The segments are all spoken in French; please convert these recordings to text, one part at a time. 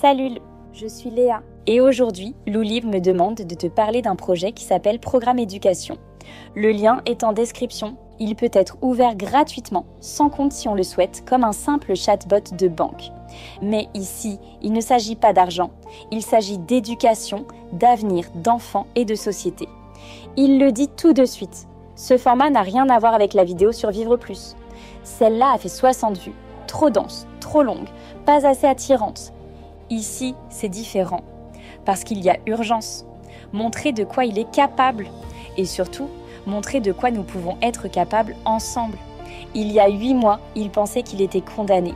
Salut, je suis Léa. Et aujourd'hui, Loulib me demande de te parler d'un projet qui s'appelle Programme Éducation. Le lien est en description. Il peut être ouvert gratuitement, sans compte si on le souhaite, comme un simple chatbot de banque. Mais ici, il ne s'agit pas d'argent. Il s'agit d'éducation, d'avenir, d'enfants et de société. Il le dit tout de suite. Ce format n'a rien à voir avec la vidéo sur Vivre Plus. Celle-là a fait 60 vues. Trop dense, trop longue, pas assez attirante. Ici, c'est différent. Parce qu'il y a urgence. Montrer de quoi il est capable. Et surtout, montrer de quoi nous pouvons être capables ensemble. Il y a 8 mois, il pensait qu'il était condamné.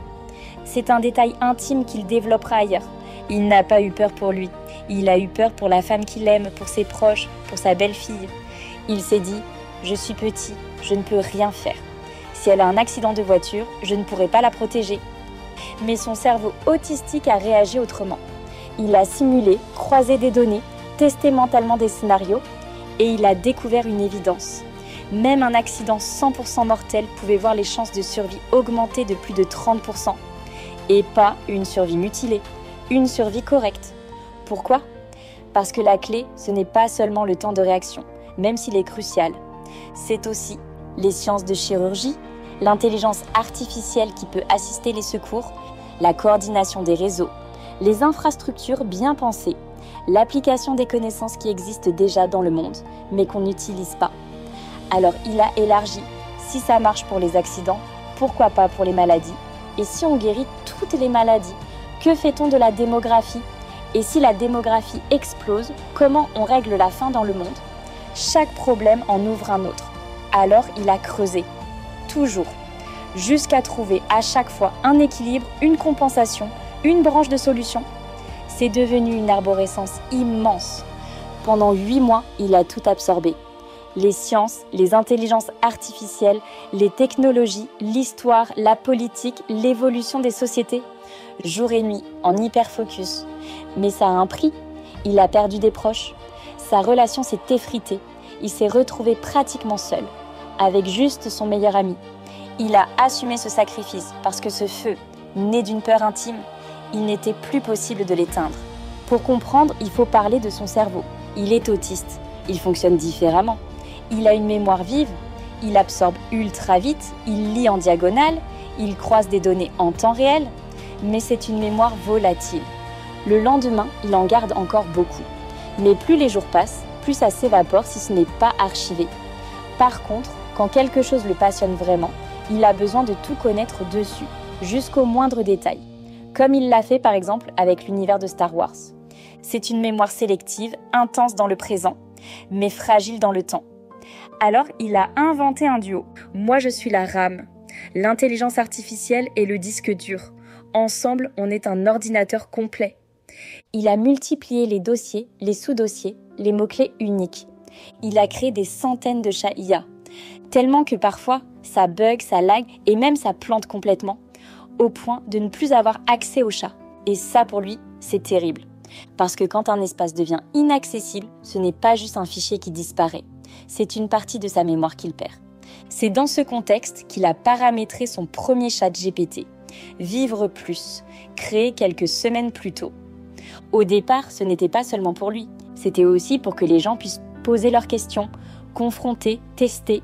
C'est un détail intime qu'il développera ailleurs. Il n'a pas eu peur pour lui. Il a eu peur pour la femme qu'il aime, pour ses proches, pour sa belle-fille. Il s'est dit « Je suis petit, je ne peux rien faire. Si elle a un accident de voiture, je ne pourrai pas la protéger. » Mais son cerveau autistique a réagi autrement. Il a simulé, croisé des données, testé mentalement des scénarios et il a découvert une évidence. Même un accident 100% mortel pouvait voir les chances de survie augmenter de plus de 30%. Et pas une survie mutilée, une survie correcte. Pourquoi ? Parce que la clé, ce n'est pas seulement le temps de réaction, même s'il est crucial. C'est aussi les sciences de chirurgie, l'intelligence artificielle qui peut assister les secours, la coordination des réseaux, les infrastructures bien pensées, l'application des connaissances qui existent déjà dans le monde, mais qu'on n'utilise pas. Alors il a élargi. Si ça marche pour les accidents, pourquoi pas pour les maladies ? Et si on guérit toutes les maladies, que fait-on de la démographie ? Et si la démographie explose, comment on règle la faim dans le monde ? Chaque problème en ouvre un autre. Alors il a creusé. Toujours. Jusqu'à trouver à chaque fois un équilibre, une compensation, une branche de solution. C'est devenu une arborescence immense. Pendant 8 mois, il a tout absorbé. Les sciences, les intelligences artificielles, les technologies, l'histoire, la politique, l'évolution des sociétés. Jour et nuit, en hyper-focus. Mais ça a un prix. Il a perdu des proches. Sa relation s'est effritée. Il s'est retrouvé pratiquement seul, avec juste son meilleur ami. Il a assumé ce sacrifice parce que ce feu, né d'une peur intime, il n'était plus possible de l'éteindre. Pour comprendre, il faut parler de son cerveau. Il est autiste. Il fonctionne différemment. Il a une mémoire vive. Il absorbe ultra vite. Il lit en diagonale. Il croise des données en temps réel. Mais c'est une mémoire volatile. Le lendemain, il en garde encore beaucoup. Mais plus les jours passent, plus ça s'évapore si ce n'est pas archivé. Par contre, quand quelque chose le passionne vraiment, il a besoin de tout connaître dessus, jusqu'au moindre détail. Comme il l'a fait par exemple avec l'univers de Star Wars. C'est une mémoire sélective, intense dans le présent, mais fragile dans le temps. Alors il a inventé un duo. Moi je suis la RAM, l'intelligence artificielle et le disque dur. Ensemble, on est un ordinateur complet. Il a multiplié les dossiers, les sous-dossiers, les mots-clés uniques. Il a créé des centaines de chats IA, tellement que parfois, ça bug, ça lag et même ça plante complètement, au point de ne plus avoir accès au chat. Et ça, pour lui, c'est terrible. Parce que quand un espace devient inaccessible, ce n'est pas juste un fichier qui disparaît. C'est une partie de sa mémoire qu'il perd. C'est dans ce contexte qu'il a paramétré son premier chat GPT, Vivre Plus, créé quelques semaines plus tôt. Au départ, ce n'était pas seulement pour lui. C'était aussi pour que les gens puissent poser leurs questions, confronter, tester.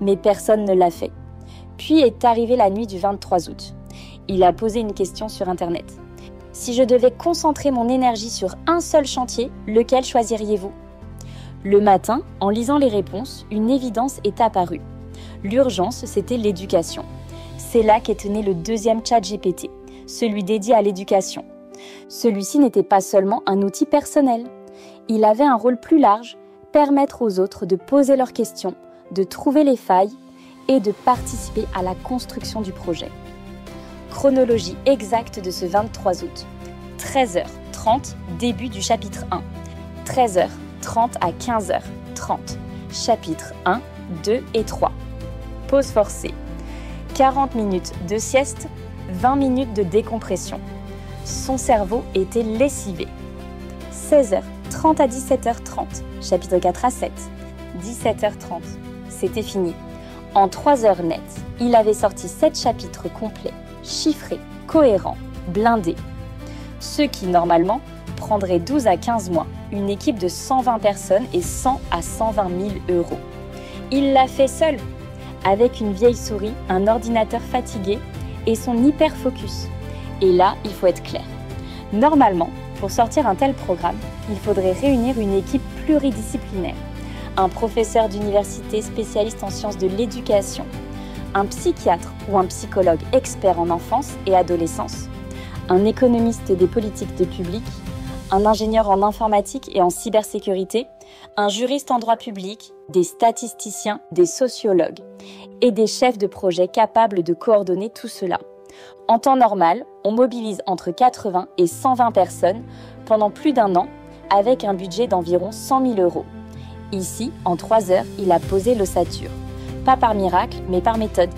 Mais personne ne l'a fait. Puis est arrivée la nuit du 23 août. Il a posé une question sur Internet. Si je devais concentrer mon énergie sur un seul chantier, lequel choisiriez-vous ? Le matin, en lisant les réponses, une évidence est apparue. L'urgence, c'était l'éducation. C'est là qu'est né le deuxième ChatGPT, celui dédié à l'éducation. Celui-ci n'était pas seulement un outil personnel. Il avait un rôle plus large, permettre aux autres de poser leurs questions, de trouver les failles et de participer à la construction du projet. Chronologie exacte de ce 23 août. 13h30, début du chapitre 1. 13h30 à 15h30. Chapitre 1, 2 et 3. Pause forcée. 40 minutes de sieste, 20 minutes de décompression. Son cerveau était lessivé. 16h30 à 17h30. Chapitre 4 à 7. 17h30. C'était fini. En 3 heures net, il avait sorti 7 chapitres complets, chiffrés, cohérents, blindés. ce qui normalement prendrait 12 à 15 mois, une équipe de 120 personnes et 100 à 120 000 euros. Il l'a fait seul, avec une vieille souris, un ordinateur fatigué et son hyper-focus. Et là, il faut être clair. Normalement, pour sortir un tel programme, il faudrait réunir une équipe pluridisciplinaire. Un professeur d'université spécialiste en sciences de l'éducation, un psychiatre ou un psychologue expert en enfance et adolescence, un économiste des politiques de public, un ingénieur en informatique et en cybersécurité, un juriste en droit public, des statisticiens, des sociologues et des chefs de projet capables de coordonner tout cela. En temps normal, on mobilise entre 80 et 120 personnes pendant plus d'1 an avec un budget d'environ 100 000 euros. Ici, en 3 heures, il a posé l'ossature. Pas par miracle, mais par méthode.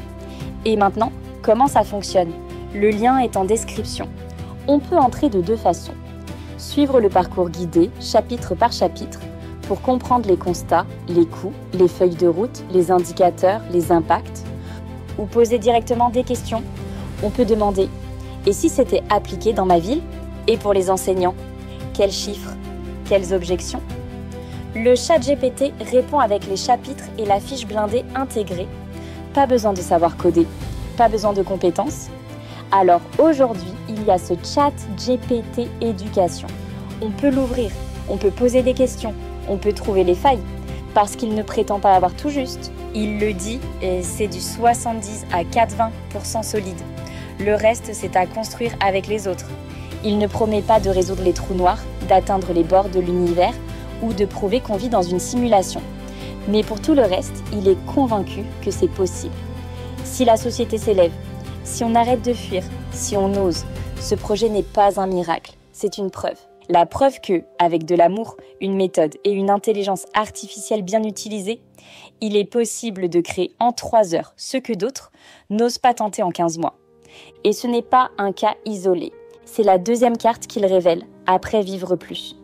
Et maintenant, comment ça fonctionne ? Le lien est en description. On peut entrer de 2 façons. Suivre le parcours guidé, chapitre par chapitre, pour comprendre les constats, les coûts, les feuilles de route, les indicateurs, les impacts, ou poser directement des questions. On peut demander « Et si c'était appliqué dans ma ville ? Et pour les enseignants ? Quels chiffres ? Quelles objections ?» Le ChatGPT répond avec les chapitres et la fiche blindée intégrée. Pas besoin de savoir coder, pas besoin de compétences. Alors aujourd'hui, il y a ce ChatGPT Éducation. On peut l'ouvrir, on peut poser des questions, on peut trouver les failles, parce qu'il ne prétend pas avoir tout juste. Il le dit et c'est du 70 à 80% solide. Le reste, c'est à construire avec les autres. Il ne promet pas de résoudre les trous noirs, d'atteindre les bords de l'univers ou de prouver qu'on vit dans une simulation. Mais pour tout le reste, il est convaincu que c'est possible. Si la société s'élève, si on arrête de fuir, si on ose, ce projet n'est pas un miracle, c'est une preuve. La preuve que, avec de l'amour, une méthode et une intelligence artificielle bien utilisée, il est possible de créer en 3 heures ce que d'autres n'osent pas tenter en 15 mois. Et ce n'est pas un cas isolé. C'est la 2e carte qu'il révèle, après Vivre Plus.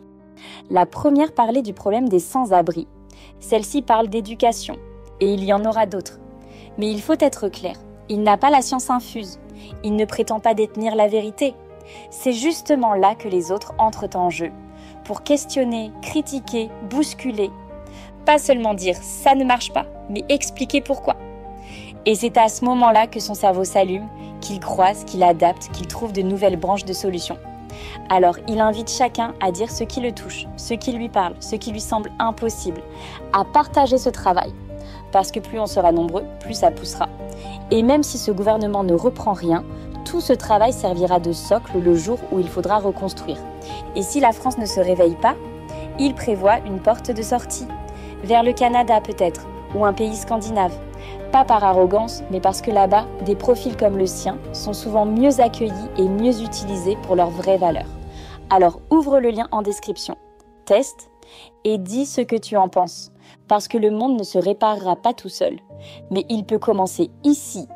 La première parlait du problème des sans-abri. Celle-ci parle d'éducation, et il y en aura d'autres. Mais il faut être clair, il n'a pas la science infuse. Il ne prétend pas détenir la vérité. C'est justement là que les autres entrent en jeu, pour questionner, critiquer, bousculer. Pas seulement dire « ça ne marche pas », mais expliquer pourquoi. Et c'est à ce moment-là que son cerveau s'allume, qu'il croise, qu'il adapte, qu'il trouve de nouvelles branches de solutions. Alors, il invite chacun à dire ce qui le touche, ce qui lui parle, ce qui lui semble impossible, à partager ce travail. Parce que plus on sera nombreux, plus ça poussera. Et même si ce gouvernement ne reprend rien, tout ce travail servira de socle le jour où il faudra reconstruire. Et si la France ne se réveille pas, il prévoit une porte de sortie. Vers le Canada peut-être, ou un pays scandinave. Pas par arrogance, mais parce que là-bas, des profils comme le sien sont souvent mieux accueillis et mieux utilisés pour leurs vraies valeurs. Alors ouvre le lien en description, teste et dis ce que tu en penses. Parce que le monde ne se réparera pas tout seul. Mais il peut commencer ici